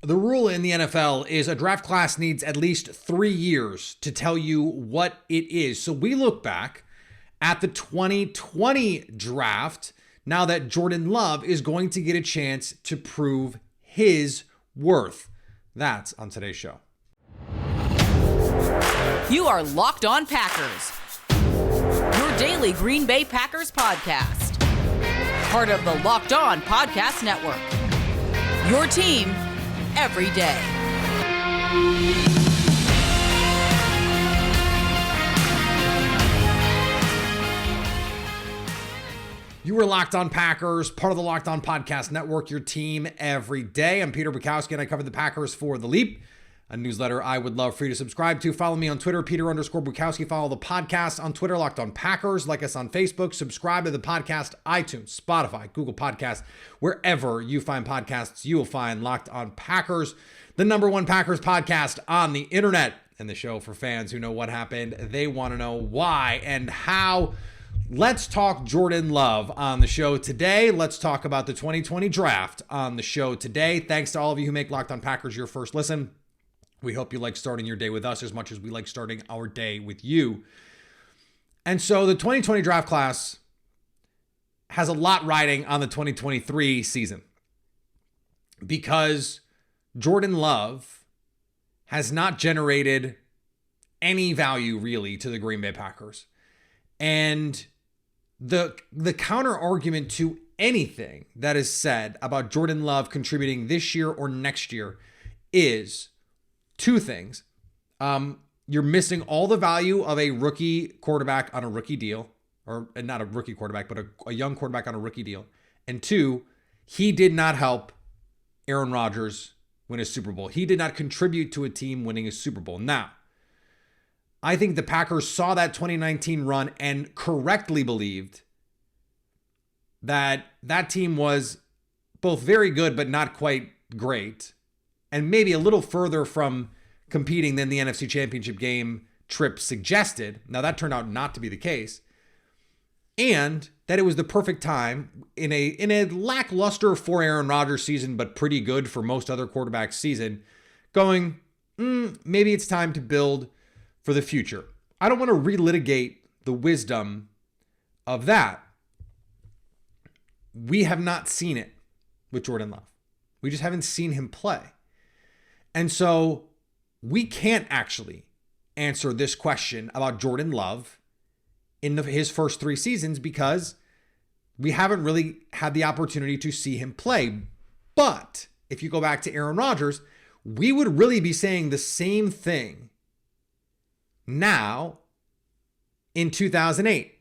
The rule in the NFL is a draft class needs at least 3 years to tell you what it is. So we look back at the 2020 draft now that Jordan Love is going to get a chance to prove his worth. That's on today's show. You are Locked On Packers, your daily Green Bay Packers podcast. Part of the Locked On Podcast Network, your team every day. You are Locked On Packers, part of the Locked On Podcast Network, your team every day. I'm Peter Bukowski, and I cover the Packers for The Leap, a newsletter I would love for you to subscribe to. Follow me on Twitter, Peter_Bukowski. Follow the podcast on Twitter, Locked On Packers. Like us on Facebook. Subscribe to the podcast, iTunes, Spotify, Google Podcasts. Wherever you find podcasts, you will find Locked On Packers, the #1 Packers podcast on the internet, and the show for fans who know what happened. They want to know why and how. Let's talk Jordan Love on the show today. Let's talk about the 2020 draft on the show today. Thanks to all of you who make Locked On Packers your first listen. We hope you like starting your day with us as much as we like starting our day with you. And so the 2020 draft class has a lot riding on the 2023 season because Jordan Love has not generated any value really to the Green Bay Packers. And the counter argument to anything that is said about Jordan Love contributing this year or next year is two things. You're missing all the value of a rookie quarterback on a rookie deal, or not a rookie quarterback, but a young quarterback on a rookie deal. And two, he did not help Aaron Rodgers win a Super Bowl. He did not contribute to a team winning a Super Bowl. Now, I think the Packers saw that 2019 run and correctly believed that that team was both very good but not quite great, and maybe a little further from competing than the NFC Championship game trip suggested. Now, that turned out not to be the case. And that it was the perfect time in a lackluster for Aaron Rodgers season, but pretty good for most other quarterbacks season, going, maybe it's time to build for the future. I don't want to relitigate the wisdom of that. We have not seen it with Jordan Love. We just haven't seen him play. And so we can't actually answer this question about Jordan Love in his first 3 seasons because we haven't really had the opportunity to see him play. But if you go back to Aaron Rodgers, we would really be saying the same thing now in 2008.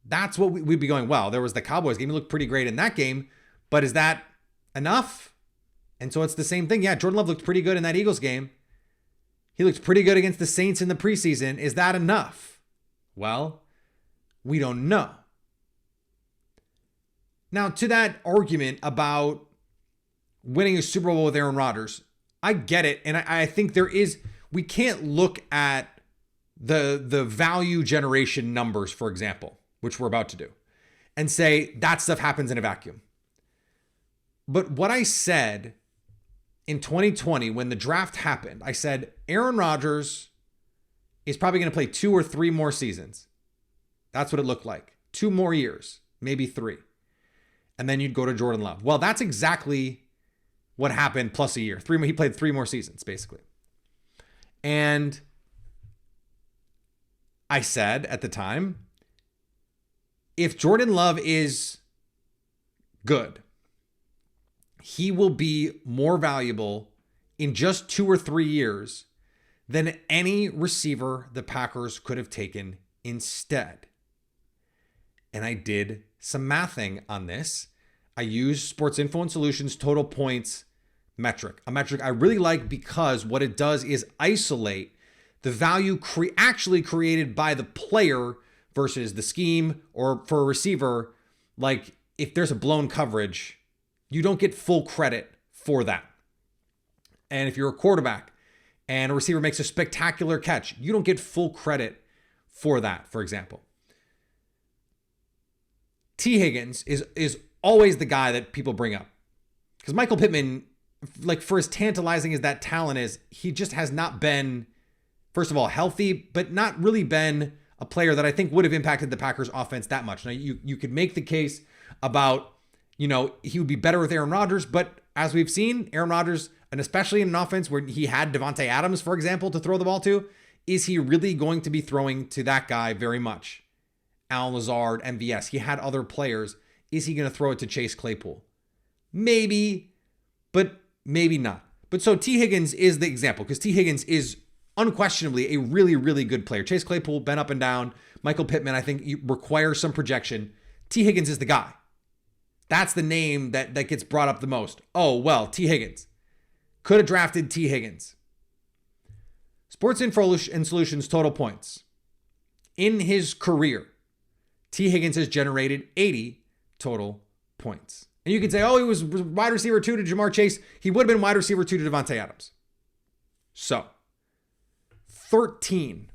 That's what we'd be going, well, there was the Cowboys game. He looked pretty great in that game, but is that enough? And so it's the same thing. Yeah, Jordan Love looked pretty good in that Eagles game. He looked pretty good against the Saints in the preseason. Is that enough? Well, we don't know. Now, to that argument about winning a Super Bowl with Aaron Rodgers, I get it. And I think we can't look at the value generation numbers, for example, which we're about to do, and say that stuff happens in a vacuum. But what I said in 2020, when the draft happened, I said, Aaron Rodgers is probably going to play 2 or 3 more seasons. That's what it looked like. 2 more years, maybe 3. And then you'd go to Jordan Love. Well, that's exactly what happened plus a year. He played 3 more seasons, basically. And I said at the time, if Jordan Love is good, he will be more valuable in just 2 or 3 years than any receiver the Packers could have taken instead. And I did some mathing on this. I used Sports Info and Solutions total points metric, a metric I really like because what it does is isolate the value actually created by the player versus the scheme, or for a receiver, like if there's a blown coverage, you don't get full credit for that. And if you're a quarterback and a receiver makes a spectacular catch, you don't get full credit for that, for example. T. Higgins is always the guy that people bring up because Michael Pittman like for as tantalizing as that talent is, he just has not been, first of all, healthy, but not really been a player that I think would have impacted the Packers offense that much. Now you could make the case about, he would be better with Aaron Rodgers, but as we've seen, Aaron Rodgers, and especially in an offense where he had Devontae Adams, for example, to throw the ball to, is he really going to be throwing to that guy very much? Allen Lazard, MVS. He had other players. Is he going to throw it to Chase Claypool? Maybe, but maybe not. But so T. Higgins is the example, because T. Higgins is unquestionably a really, really good player. Chase Claypool, been up and down. Michael Pittman, I think, requires some projection. T. Higgins is the guy. That's the name that gets brought up the most. Oh, well, T. Higgins. Could have drafted T. Higgins. Sports Info and Solutions total points. In his career, T. Higgins has generated 80 total points. And you could say, oh, he was wide receiver 2 to Jamar Chase. He would have been wide receiver 2 to Devontae Adams. So, 13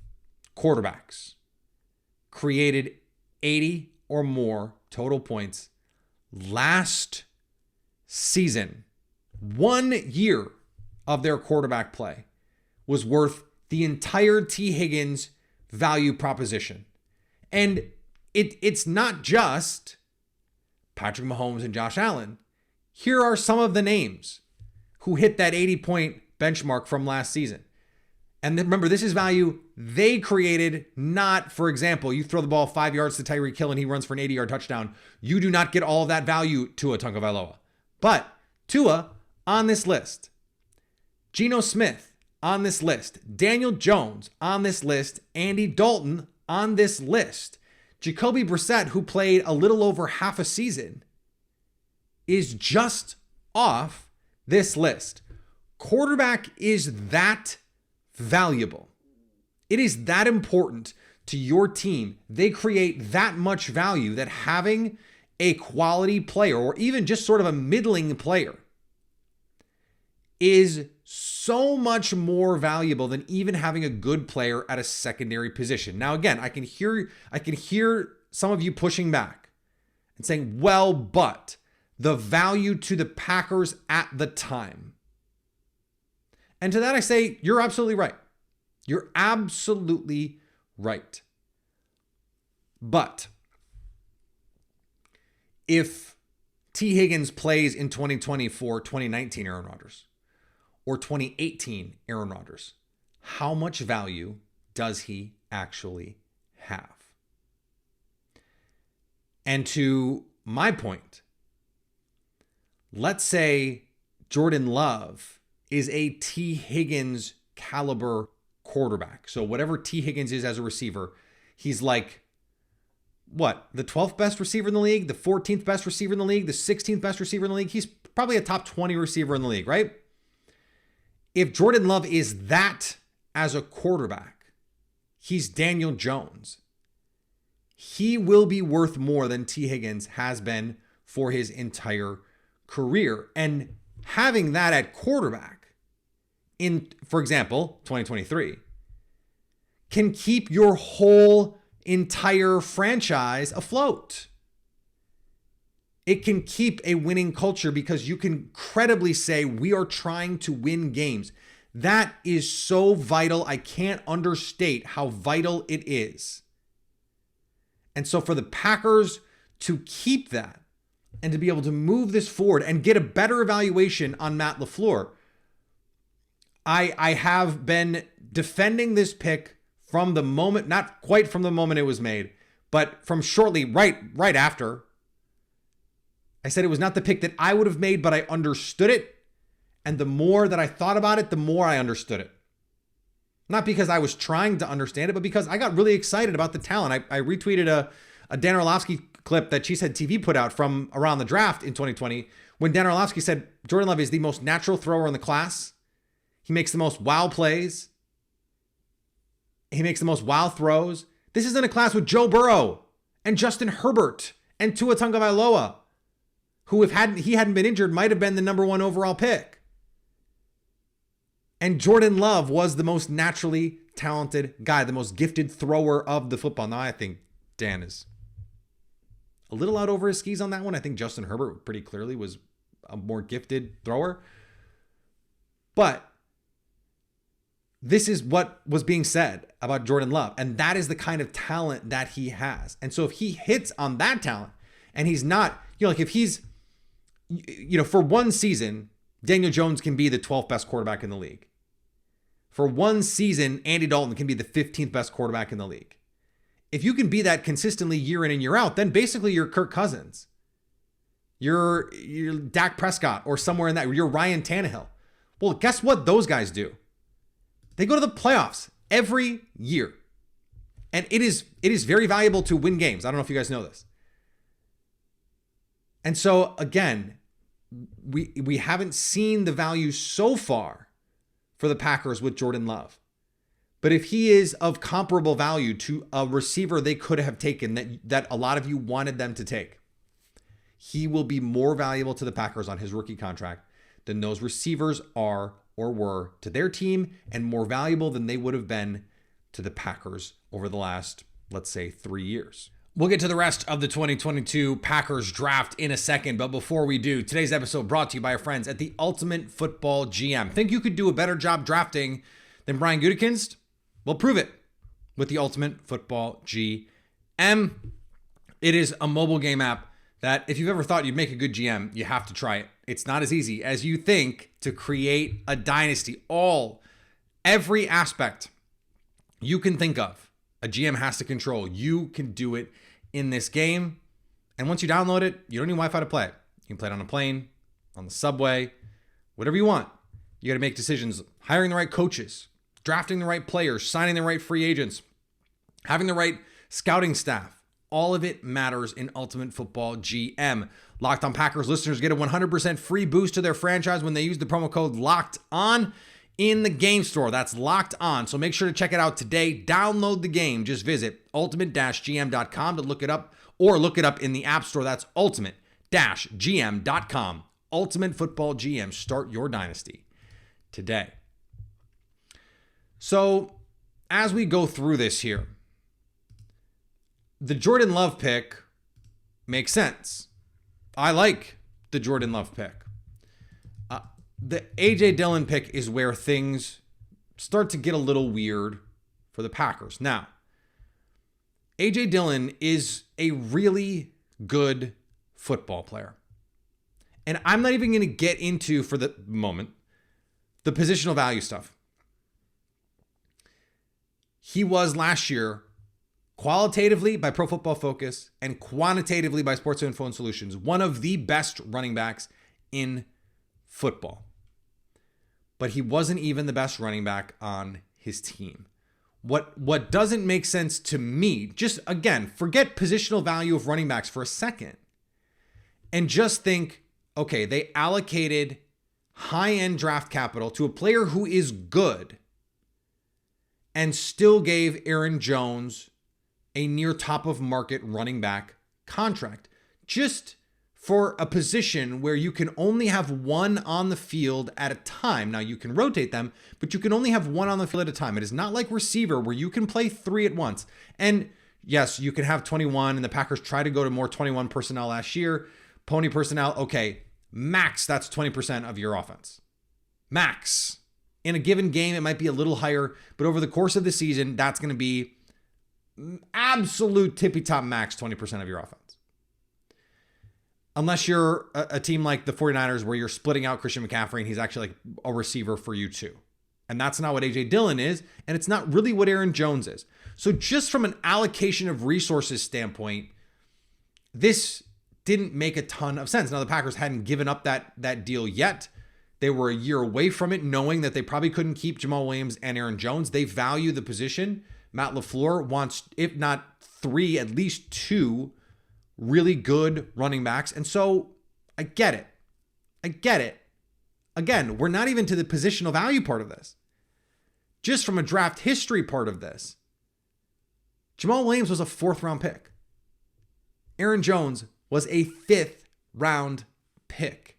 quarterbacks created 80 or more total points last season. 1 year of their quarterback play was worth the entire T. Higgins value proposition. And it's not just Patrick Mahomes and Josh Allen. Here are some of the names who hit that 80-point benchmark from last season. And remember, this is value they created, not, for example, you throw the ball 5 yards to Tyreek Hill and he runs for an 80-yard touchdown. You do not get all of that value, Tua Tagovailoa. But Tua on this list, Geno Smith on this list, Daniel Jones on this list, Andy Dalton on this list, Jacoby Brissett, who played a little over half a season, is just off this list. Quarterback is that valuable. It is that important to your team. They create that much value that having a quality player, or even just sort of a middling player, is so much more valuable than even having a good player at a secondary position. Now, again, I can hear some of you pushing back and saying, well, but the value to the Packers at the time. And to that I say, you're absolutely right. You're absolutely right. But if T. Higgins plays in 2020 for 2019 Aaron Rodgers or 2018 Aaron Rodgers, how much value does he actually have? And to my point, let's say Jordan Love is a T. Higgins caliber quarterback. So whatever T. Higgins is as a receiver, he's like, what, the 12th best receiver in the league, the 14th best receiver in the league, the 16th best receiver in the league. He's probably a top 20 receiver in the league, right? If Jordan Love is that as a quarterback, he's Daniel Jones. He will be worth more than T. Higgins has been for his entire career. And having that at quarterback in, for example, 2023, can keep your whole entire franchise afloat. It can keep a winning culture because you can credibly say, we are trying to win games. That is so vital. I can't understate how vital it is. And so for the Packers to keep that and to be able to move this forward and get a better evaluation on Matt LaFleur, I have been defending this pick from the moment, not quite from the moment it was made, but from shortly right after. I said it was not the pick that I would have made, but I understood it. And the more that I thought about it, the more I understood it. Not because I was trying to understand it, but because I got really excited about the talent. I retweeted a Dan Orlovsky clip that Cheesehead TV put out from around the draft in 2020, when Dan Orlovsky said Jordan Love is the most natural thrower in the class. He makes the most wow plays. He makes the most wow throws. This is in a class with Joe Burrow and Justin Herbert and Tua Tagovailoa, who, if he hadn't been injured, might have been the number 1 overall pick. And Jordan Love was the most naturally talented guy, the most gifted thrower of the football. Now, I think Dan is a little out over his skis on that one. I think Justin Herbert pretty clearly was a more gifted thrower. But this is what was being said about Jordan Love. And that is the kind of talent that he has. And so if he hits on that talent and he's not, like if he's, for one season, Daniel Jones can be the 12th best quarterback in the league. For one season, Andy Dalton can be the 15th best quarterback in the league. If you can be that consistently year in and year out, then basically you're Kirk Cousins. You're Dak Prescott or somewhere in that. You're Ryan Tannehill. Well, guess what those guys do? They go to the playoffs every year. And it is very valuable to win games. I don't know if you guys know this. And so, again, we haven't seen the value so far for the Packers with Jordan Love. But if he is of comparable value to a receiver they could have taken that a lot of you wanted them to take, he will be more valuable to the Packers on his rookie contract than those receivers are or were to their team, and more valuable than they would have been to the Packers over the last, let's say, 3 years. We'll get to the rest of the 2022 Packers draft in a second, but before we do, today's episode brought to you by our friends at the Ultimate Football GM. Think you could do a better job drafting than Brian Gutekunst? Well, prove it with the Ultimate Football GM. It is a mobile game app that if you've ever thought you'd make a good GM, you have to try it. It's not as easy as you think to create a dynasty. Every aspect you can think of, a GM has to control. You can do it in this game. And once you download it, you don't need Wi-Fi to play it. You can play it on a plane, on the subway, whatever you want. You got to make decisions, hiring the right coaches, drafting the right players, signing the right free agents, having the right scouting staff. All of it matters in Ultimate Football GM. Locked On Packers listeners get a 100% free boost to their franchise when they use the promo code Locked On in the game store. That's Locked On. So make sure to check it out today. Download the game. Just visit ultimate-gm.com to look it up, or look it up in the App Store. That's ultimate-gm.com. Ultimate Football GM. Start your dynasty today. So as we go through this here, the Jordan Love pick makes sense. I like the Jordan Love pick. The A.J. Dillon pick is where things start to get a little weird for the Packers. Now, A.J. Dillon is a really good football player. And I'm not even going to get into, for the moment, the positional value stuff. He was last year, qualitatively by Pro Football Focus and quantitatively by Sports Info and Solutions, one of the best running backs in football. But he wasn't even the best running back on his team. What doesn't make sense to me, just again, forget positional value of running backs for a second and just think, okay, they allocated high-end draft capital to a player who is good and still gave Aaron Jones a near top of market running back contract, just for a position where you can only have one on the field at a time. Now you can rotate them, but you can only have one on the field at a time. It is not like receiver where you can play three at once. And yes, you can have 21, and the Packers try to go to more 21 personnel last year. Pony personnel, okay, max, that's 20% of your offense. Max. In a given game, it might be a little higher, but over the course of the season, that's going to be absolute tippy-top max 20% of your offense. Unless you're a team like the 49ers where you're splitting out Christian McCaffrey and he's actually like a receiver for you too. And that's not what A.J. Dillon is, and it's not really what Aaron Jones is. So just from an allocation of resources standpoint, this didn't make a ton of sense. Now the Packers hadn't given up that deal yet. They were a year away from it, knowing that they probably couldn't keep Jamal Williams and Aaron Jones. They value the position. Matt LaFleur wants, if not three, at least two really good running backs. And so I get it. Again, we're not even to the positional value part of this. Just from a draft history part of this, Jamal Williams was a 4th round pick. Aaron Jones was a 5th round pick.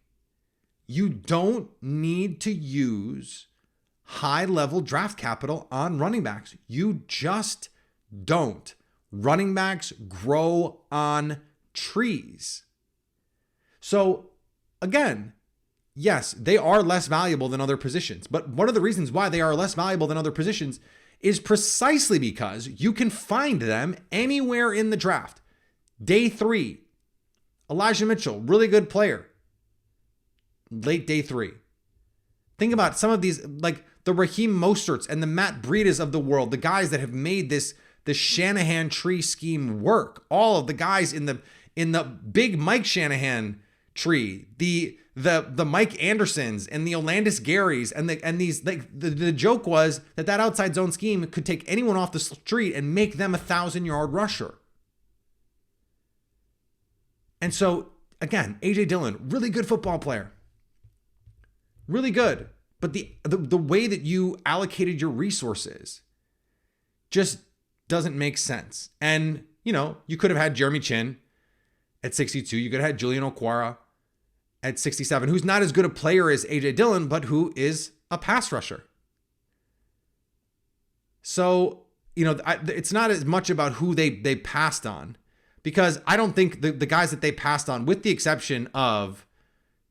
You don't need to use high-level draft capital on running backs. You just don't. Running backs grow on trees. So again, yes, they are less valuable than other positions. But one of the reasons why they are less valuable than other positions is precisely because you can find them anywhere in the draft. Day 3, Elijah Mitchell, really good player. Late day 3. Think about some of these, like the Raheem Mosterts and the Matt Breidas of the world, the guys that have made the Shanahan tree scheme work. All of the guys in the big Mike Shanahan tree, the Mike Andersons and the Olandis Garys and these, like the joke was that outside zone scheme could take anyone off the street and make them 1,000-yard rusher. And so again, AJ Dillon, really good football player. Really good. But the way that you allocated your resources just doesn't make sense. And, you could have had Jeremy Chin at 62. You could have had Julian Okwara at 67, who's not as good a player as AJ Dillon, but who is a pass rusher. So, it's not as much about who they passed on, because I don't think the guys that they passed on, with the exception of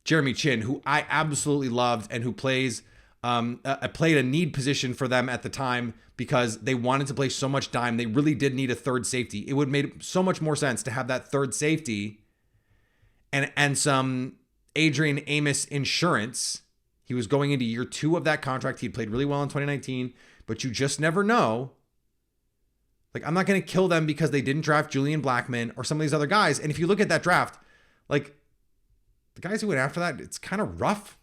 Jeremy Chin, who I absolutely loved and who played a need position for them at the time because they wanted to play so much dime. They really did need a third safety. It would have made so much more sense to have that third safety and some Adrian Amos insurance. He was going into year 2 of that contract. He played really well in 2019, but you just never know. Like, I'm not going to kill them because they didn't draft Julian Blackmon or some of these other guys. And if you look at that draft, like the guys who went after that, it's kind of rough.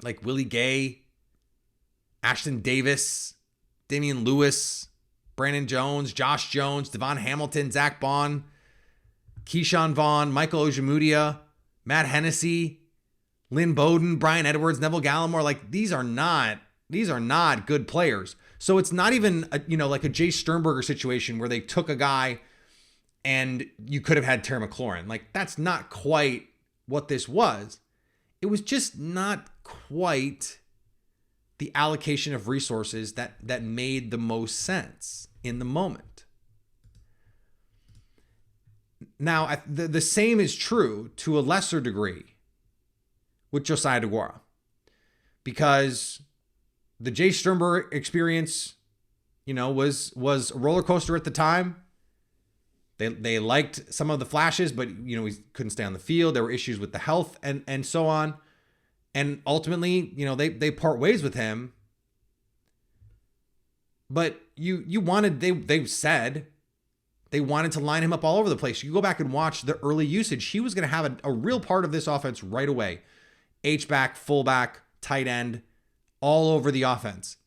Like Willie Gay, Ashton Davis, Damian Lewis, Brandon Jones, Josh Jones, Devon Hamilton, Zach Bond, Keyshawn Vaughn, Michael Ojemudia, Matt Hennessy, Lynn Bowden, Brian Edwards, Neville Gallimore. Like, these are not good players. So it's not even like a Jay Sternberger situation where they took a guy and you could have had Terry McLaurin. Like, that's not quite what this was. It was just not quite the allocation of resources that made the most sense in the moment. Now, the same is true to a lesser degree with Josiah DeGuara, because the Jay Sternberger experience, was a roller coaster at the time. They liked some of the flashes, but he couldn't stay on the field. There were issues with the health and so on. And ultimately, they part ways with him. But they said they wanted to line him up all over the place. You go back and watch the early usage. He was going to have a real part of this offense right away. H-back, fullback, tight end, all over the offense.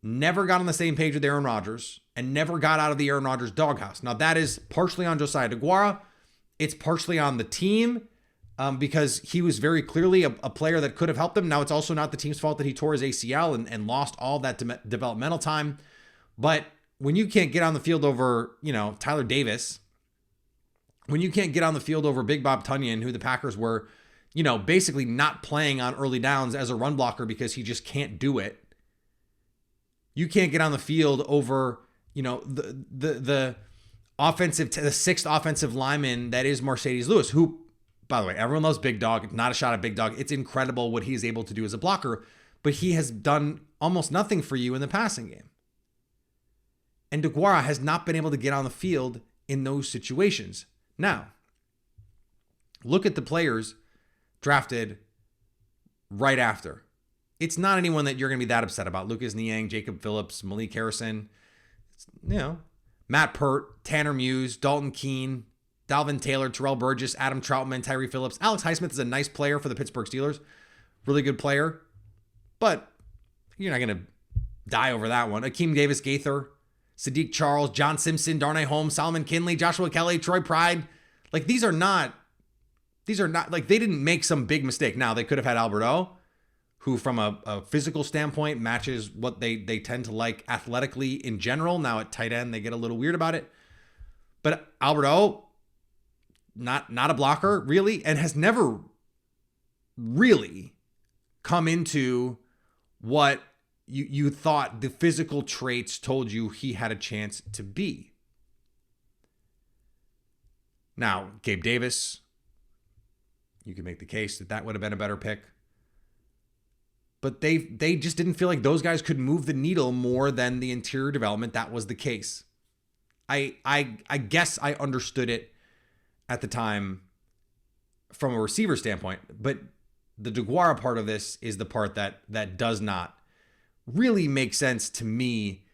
Never got on the same page with Aaron Rodgers and never got out of the Aaron Rodgers doghouse. Now, that is partially on Josiah DeGuara. It's partially on the team because he was very clearly a player that could have helped them. Now, it's also not the team's fault that he tore his ACL and lost all that developmental time. But when you can't get on the field over, Tyler Davis, when you can't get on the field over Big Bob Tunyon, who the Packers were, basically not playing on early downs as a run blocker because he just can't do it. You can't get on the field over, the offensive, the 6th offensive lineman that is Mercedes Lewis, who, by the way, everyone loves Big Dog. Not a shot at Big Dog. It's incredible what he's able to do as a blocker, but he has done almost nothing for you in the passing game. And DeGuara has not been able to get on the field in those situations. Now, look at the players drafted right after. It's not anyone that you're going to be that upset about. Lucas Niang, Jacob Phillips, Malik Harrison, Matt Pert, Tanner Muse, Dalton Keene, Dalvin Taylor, Terrell Burgess, Adam Troutman, Tyree Phillips. Alex Highsmith is a nice player for the Pittsburgh Steelers. Really good player. But you're not going to die over that one. Akeem Davis Gaither, Sadiq Charles, John Simpson, Darnay Holmes, Solomon Kinley, Joshua Kelly, Troy Pride. Like, these are not like, they didn't make some big mistake. Now, they could have had Albert O, who from a physical standpoint matches what they tend to like athletically in general. Now at tight end, they get a little weird about it. But Albert O, not a blocker, really, and has never really come into what you thought the physical traits told you he had a chance to be. Now, Gabe Davis, You could make the case that that would have been a better pick. But they just didn't feel like those guys could move the needle more than the interior development. That was the case. I guess I understood it at the time from a receiver standpoint, but the DeGuara part of this is the part that does not really make sense to me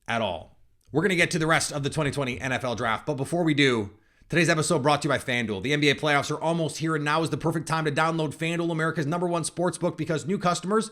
at all. We're going to get to the rest of the 2020 NFL Draft, but before we do, today's episode brought to you by FanDuel. The NBA playoffs are almost here, and now is the perfect time to download FanDuel, America's #1 sportsbook, because new customers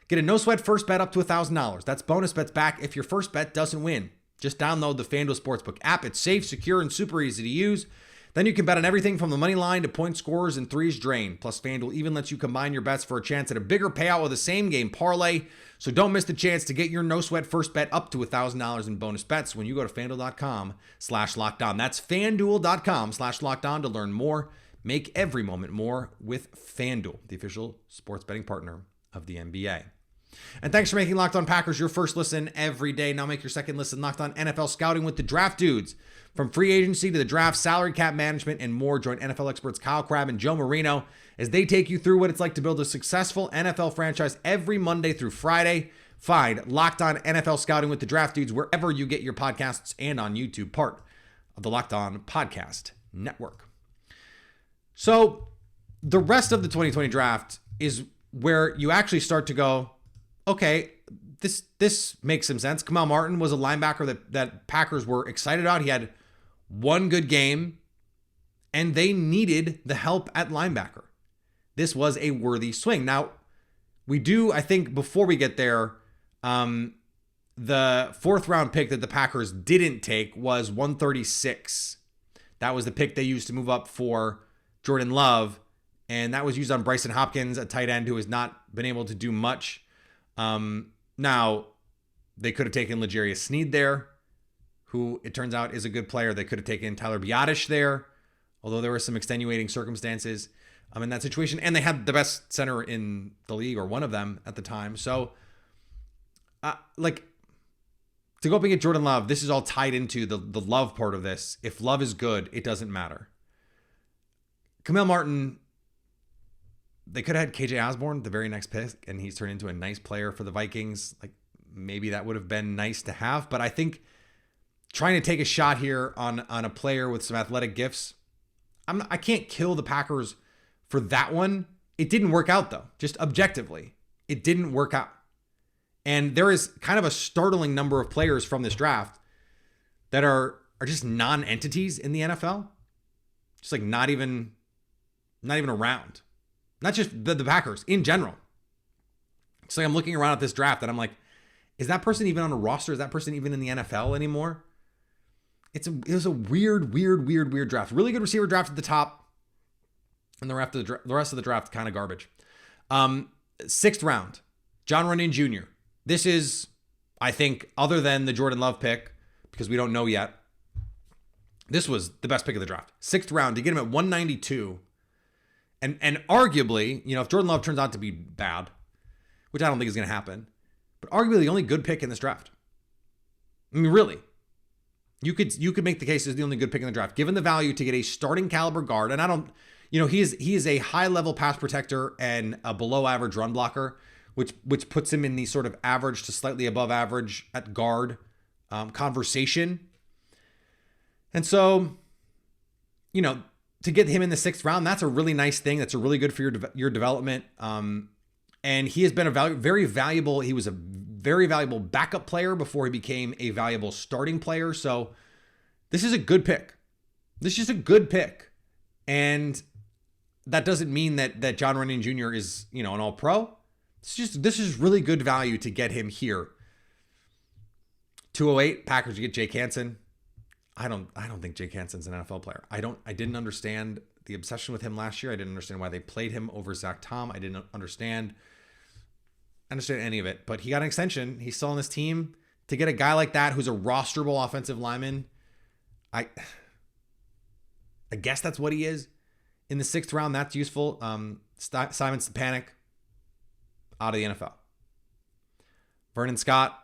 get a no-sweat first bet up to $1,000. That's bonus bets back if your first bet doesn't win. Just download the FanDuel Sportsbook app. It's safe, secure, and super easy to use. Then you can bet on everything from the money line to point scorers and threes drained. Plus, FanDuel even lets you combine your bets for a chance at a bigger payout with a same-game parlay. So don't miss the chance to get your no-sweat first bet up to $1,000 in bonus bets when you go to FanDuel.com/lockedon. That's FanDuel.com/lockedon to learn more. Make every moment more with FanDuel, the official sports betting partner of the NBA. And thanks for making Locked On Packers your first listen every day. Now make your second listen Locked On NFL Scouting with the Draft Dudes. From free agency to the draft, salary cap management, and more, join NFL experts Kyle Crabb and Joe Marino as they take you through what it's like to build a successful NFL franchise every Monday through Friday. Find Locked On NFL Scouting with the Draft Dudes wherever you get your podcasts and on YouTube, part of the Locked On Podcast Network. So the rest of the 2020 draft is where you actually start to go, okay, this makes some sense. Kamal Martin was a linebacker that Packers were excited about. He had one good game, and they needed the help at linebacker. This was a worthy swing. Now, we do, I think, before we get there, the fourth round pick that the Packers didn't take was 136. That was the pick they used to move up for Jordan Love, and that was used on Bryson Hopkins, a tight end who has not been able to do much. Now, they could have taken L'Jarius Sneed there, who it turns out is a good player. They could have taken Tyler Biadasz there, although there were some extenuating circumstances in that situation. And they had the best center in the league, or one of them at the time. So, to go up and get Jordan Love, this is all tied into the Love part of this. If Love is good, it doesn't matter. Kamal Martin, they could have had KJ Osborne the very next pick, and he's turned into a nice player for the Vikings. Like, maybe that would have been nice to have, but I think trying to take a shot here on a player with some athletic gifts, I can't kill the Packers for that one. It didn't work out, though. Just objectively, it didn't work out. And there is kind of a startling number of players from this draft that are just non-entities in the NFL. Just like not even around. Not just the Packers, in general. It's like I'm looking around at this draft and I'm like, is that person even on a roster? Is that person even in the NFL anymore? It was a weird draft. Really good receiver draft at the top, and the rest of the draft kind of garbage. 6th round, John Runyon Jr. This is, I think, other than the Jordan Love pick, because we don't know yet, this was the best pick of the draft. 6th round, to get him at 192. And arguably, if Jordan Love turns out to be bad, which I don't think is going to happen, but arguably the only good pick in this draft. I mean, really. You could make the case as the only good pick in the draft, given the value to get a starting caliber guard. And I don't, he is a high level pass protector and a below average run blocker, which puts him in the sort of average to slightly above average at guard conversation. And so, to get him in the 6th round, that's a really nice thing. That's a really good for your development. And he has been very valuable. He was a very valuable backup player before he became a valuable starting player. So this is a good pick. This is just a good pick. And that doesn't mean that John Runyon Jr. is, an all-pro. This is really good value to get him here. 208, Packers, you get Jake Hansen. I don't think Jake Hansen's an NFL player. I didn't understand the obsession with him last year. I didn't understand why they played him over Zach Tom. I didn't understand any of it, but he got an extension. He's still on this team. To get a guy like that who's a rosterable offensive lineman, I guess that's what he is. In the 6th round, that's useful. Simon Stepanek, out of the NFL. Vernon Scott,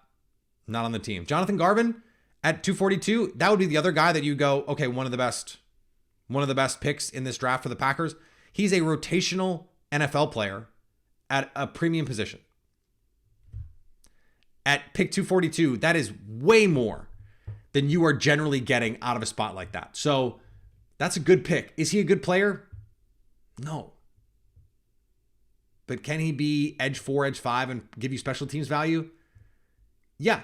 not on the team. Jonathan Garvin at 242, that would be the other guy that you go, okay, one of the best picks in this draft for the Packers. He's a rotational NFL player at a premium position. At pick 242, that is way more than you are generally getting out of a spot like that. So that's a good pick. Is he a good player? No. But can he be edge 4, edge 5 and give you special teams value? Yeah.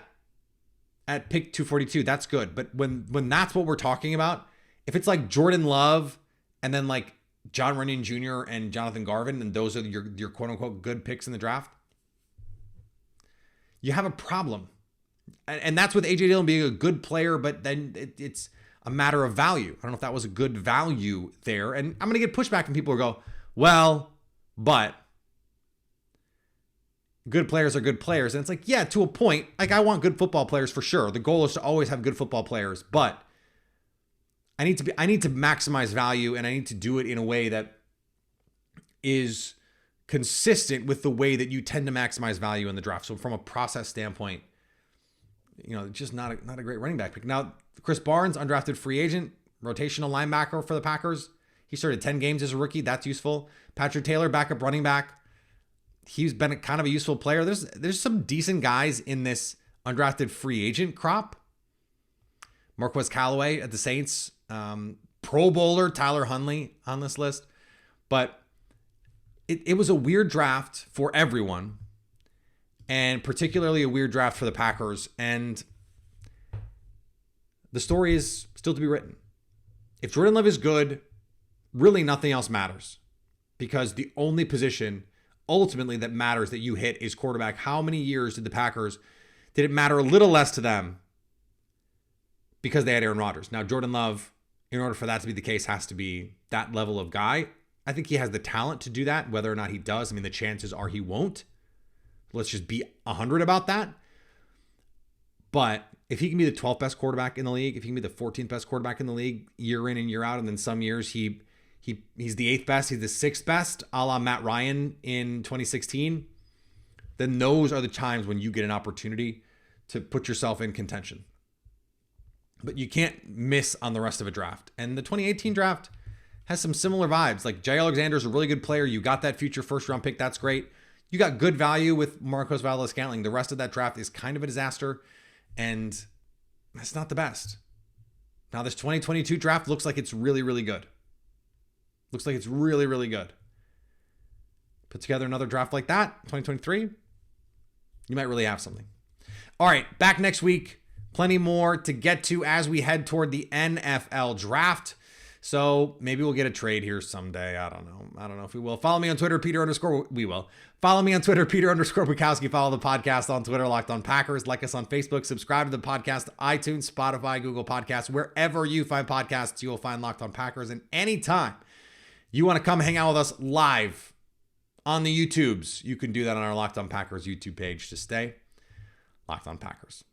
At pick 242, that's good. But when that's what we're talking about, if it's like Jordan Love and then like John Runyon Jr. and Jonathan Garvin, and those are your quote unquote good picks in the draft, you have a problem. And that's with A.J. Dillon being a good player, but then it's a matter of value. I don't know if that was a good value there. And I'm going to get pushback from people who go, well, but good players are good players. And it's like, yeah, to a point. Like, I want good football players for sure. The goal is to always have good football players, but I need to maximize value, and I need to do it in a way that is consistent with the way that you tend to maximize value in the draft. So from a process standpoint, just not a great running back pick. Now, Chris Barnes, undrafted free agent, rotational linebacker for the Packers. He started 10 games as a rookie. That's useful. Patrick Taylor, backup running back. He's been kind of a useful player. There's some decent guys in this undrafted free agent crop. Marquez Callaway at the Saints, Pro Bowler Tyler Huntley on this list. But it was a weird draft for everyone, and particularly a weird draft for the Packers. And the story is still to be written. If Jordan Love is good, really nothing else matters, because the only position ultimately that matters that you hit is quarterback. How many years did it matter a little less to them because they had Aaron Rodgers? Now, Jordan Love, in order for that to be the case, has to be that level of guy. I think he has the talent to do that. Whether or not he does, the chances are he won't. Let's just be 100 about that. But if he can be the 12th best quarterback in the league, if he can be the 14th best quarterback in the league year in and year out, and then some years he's the 8th best, he's the 6th best, a la Matt Ryan in 2016, then those are the times when you get an opportunity to put yourself in contention. But you can't miss on the rest of a draft. And the 2018 draft has some similar vibes. Like, Jay Alexander's a really good player. You got that future first round pick. That's great. You got good value with Marcos Valdes-Scantling. The rest of that draft is kind of a disaster, and that's not the best. Now, this 2022 draft looks like it's really, really good. Looks like it's really, really good. Put together another draft like that, 2023, you might really have something. All right, back next week. Plenty more to get to as we head toward the NFL draft. So maybe we'll get a trade here someday. I don't know if we will. Follow me on Twitter, we will. Follow me on Twitter, Peter_Bukowski. Follow the podcast on Twitter, Locked On Packers. Like us on Facebook. Subscribe to the podcast, iTunes, Spotify, Google Podcasts. Wherever you find podcasts, you will find Locked On Packers. And anytime you want to come hang out with us live on the YouTubes, you can do that on our Locked On Packers YouTube page to stay Locked On Packers.